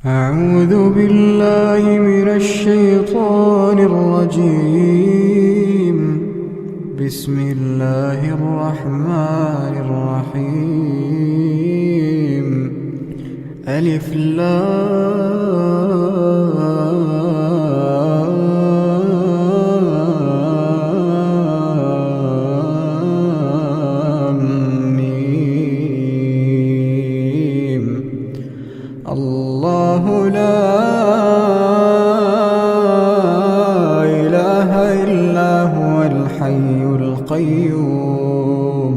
أعوذ بالله من الشيطان الرجيم. بسم الله الرحمن الرحيم. ألف لام ميم. الله لا إله إلا هو الحي القيوم.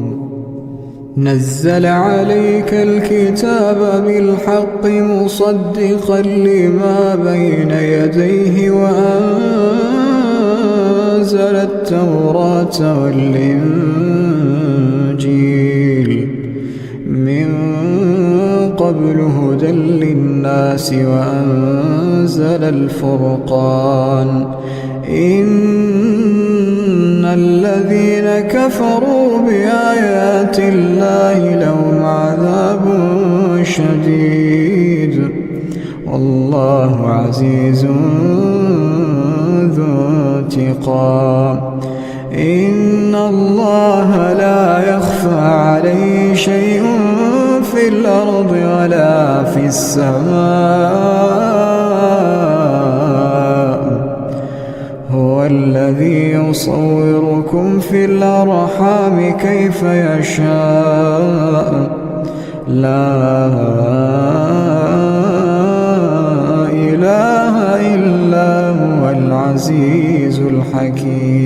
نزل عليك الكتاب بالحق مصدقا لما بين يديه وأنزل التوراة والإنجيل من قبل هدى للناس وأنزل الفرقان. إن الذين كفروا بآيات الله لهم عذاب شديد والله عزيز ذو انتقام. إن الله لا يخفى عليه شيء في الأرض ولا في السماء. هو الذي يصوركم في الأرحام كيف يشاء. لا إله إلا هو العزيز الحكيم.